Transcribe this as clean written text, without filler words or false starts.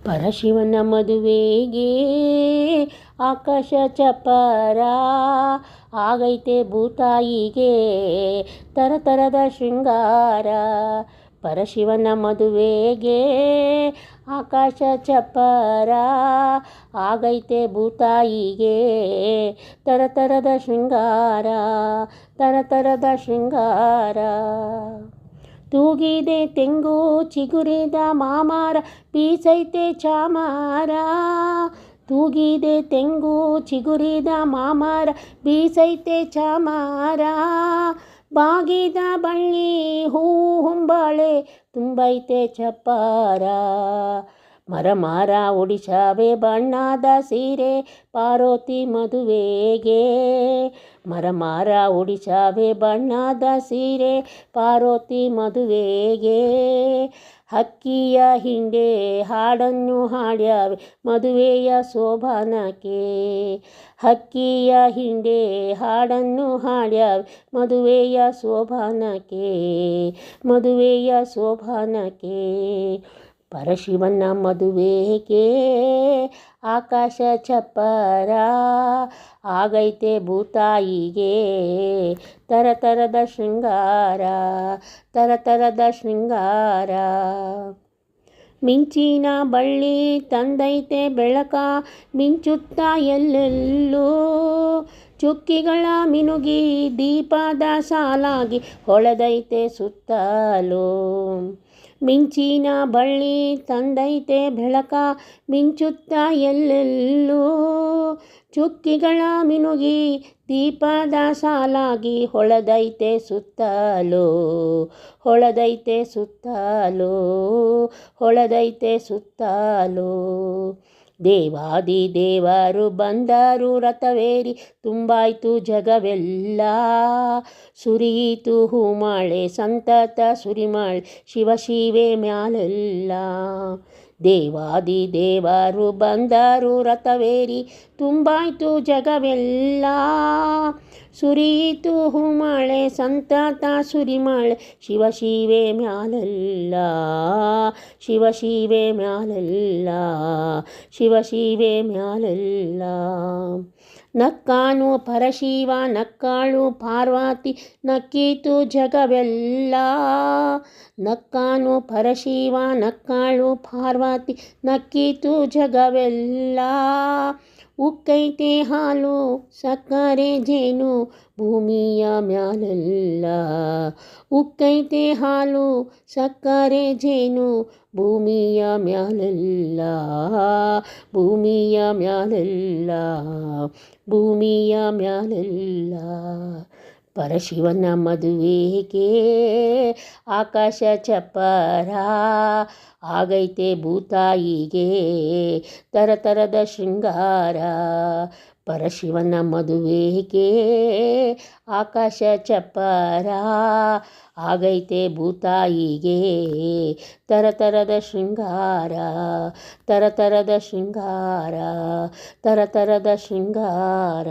ಪರಶಿವನ ಮದುವೆಗೆ ಆಕಾಶ ಚಪ್ಪರ ಆಗೈತೆ ಭೂತಾಯಿಗೆ ತರತರದ ಶೃಂಗಾರ. ಪರಶಿವನ ಮದುವೆಗೆ ಆಕಾಶ ಚಪ್ಪರ ಆಗೈತೆ ಭೂತಾಯಿಗೆ ತರತರದ ಶೃಂಗಾರ, ತರತರದ ಶೃಂಗಾರ. ತೂಗಿದೆ ತೆಂಗು ಚಿಗುರಿದ ಮಾಮಾರ ಬೀಸೈತೆ ಚಾಮಾರ. ತೂಗಿದೆ ತೆಂಗು ಚಿಗುರಿದ ಮಾಮಾರ ಬೀಸೈತೆ ಚಾಮಾರ. ಬಾಗಿದ ಬಳ್ಳಿ ಹೂಂಬಾಳೆ ತುಂಬೈತೆ ಚಪ್ಪಾರ. ಮರಮಾರ ಒಡಿಶಾವೆ ಬಣ್ಣದ ಸೀರೆ ಪಾರ್ವತಿ ಮದುವೆಗೆ. ಮರಮಾರ ಒಡಿಶಾವೆ ಬಣ್ಣದ ಸೀರೆ ಪಾರ್ವತಿ ಮದುವೆಗೆ. ಹಕ್ಕಿಯ ಹಿಂಡೆ ಹಾಡನ್ನು ಹಾಡ್ಯಾವೆ ಮದುವೆಯ ಶೋಭಾನಕ್ಕೆ. ಹಕ್ಕಿಯ ಹಿಂಡೆ ಹಾಡನ್ನು ಹಾಡ್ಯಾವೆ ಮದುವೆಯ ಶೋಭಾನಕ್ಕೆ, ಮದುವೆಯ ಶೋಭಾನಕ್ಕೆ. ಪರಶಿವನ ಮದುವೆಗೆ ಆಕಾಶ ಚಪ್ಪರ ಆಗೈತೆ ಭೂತಾಯಿಗೆ ತರತರದ ಶೃಂಗಾರ, ತರತರದ ಶೃಂಗಾರ. ಮಿಂಚಿನ ಬಳ್ಳಿ ತಂದೈತೆ ಬೆಳಕ ಮಿಂಚುತ್ತ ಎಲ್ಲೆಲ್ಲೂ. ಚುಕ್ಕಿಗಳ ಮಿನುಗಿ ದೀಪದ ಸಾಲಾಗಿ ಹೊಳೆದೈತೆ ಸುತ್ತಲೂ. ಮಿಂಚಿನ ಬಳ್ಳಿ ತಂದೈತೆ ಬೆಳಕ ಮಿಂಚುತ್ತ ಎಲ್ಲೆಲ್ಲೂ. ಚುಕ್ಕಿಗಳ ಮಿನುಗಿ ದೀಪದ ಸಾಲಾಗಿ ಹೊಳೆದೈತೆ ಸುತ್ತಲೂ, ಹೊಳೆದೈತೆ ಸುತ್ತಲೂ, ಹೊಳೆದೈತೆ ಸುತ್ತಲೂ. ದೇವಾದಿ ದೇವರು ಬಂದರು ರಥವೇರಿ ತುಂಬಾಯ್ತು ಜಗವೆಲ್ಲ. ಸುರಿಯಿತು ಹೂಮಾಳೆ ಸಂತತ ಸುರಿಮಾಳೆ ಶಿವ ಶಿವೆ ಮ್ಯಾಲೆಲ್ಲ. ದೇವಾದಿ ದೇವರು ಬಂದರು ರಥವೇರಿ ತುಂಬಾಯ್ತು ಜಗವೆಲ್ಲ. ಸುರಿಯಿತು ಹೂಮಾಳೆ ಸಂತತ ಸುರಿಮಾಳೆ ಶಿವ ಶಿವೆ ಮ್ಯಾಲೆಲ್ಲ, ಶಿವ ಶಿವೆ ಮ್ಯಾಲೆಲ್ಲ, ಶಿವ ಶಿವೆ ಮ್ಯಾಲೆಲ್ಲ. ನಕ್ಕಾನು ಪರಶಿವ ನಕ್ಕಾಳು ಪಾರ್ವತಿ ನಕ್ಕೀತು ಜಗವೆಲ್ಲ. ನಕ್ಕಾನು ಪರಶಿವ ನಕ್ಕಾಳು ಪಾರ್ವತಿ ನಕ್ಕೀತು ಜಗವೆಲ್ಲ. ಉಕ್ಕೈತೆ ಹಾಲು ಸಕ್ಕರೆ ಜೇನು ಭೂಮಿಯ ಮ್ಯಾಲೆಲ್ಲ. ಉಕ್ಕೈತೆ ಹಾಲು ಸಕ್ಕರೆ ಜೇನು ಭೂಮಿಯ ಮ್ಯಾಲೆಲ್ಲ, ಭೂಮಿಯ ಮ್ಯಾಲೆಲ್ಲ, ಭೂಮಿಯ ಮ್ಯಾಲೆಲ್ಲ. ಪರಶಿವನ ಮದುವೆಗೆ ಆಕಾಶ ಚಪ್ಪರ ಆಗೈತೆ ಭೂತಾಯಿಗೆ ತರತರದ ಶೃಂಗಾರ. ಪರಶಿವನ ಮದುವೆಗೆ ಆಕಾಶ ಚಪ್ಪರ ಆಗೈತೆ ಭೂತಾಯಿಗೆ ತರತರದ ಶೃಂಗಾರ, ತರತರದ ಶೃಂಗಾರ, ತರತರದ ಶೃಂಗಾರ.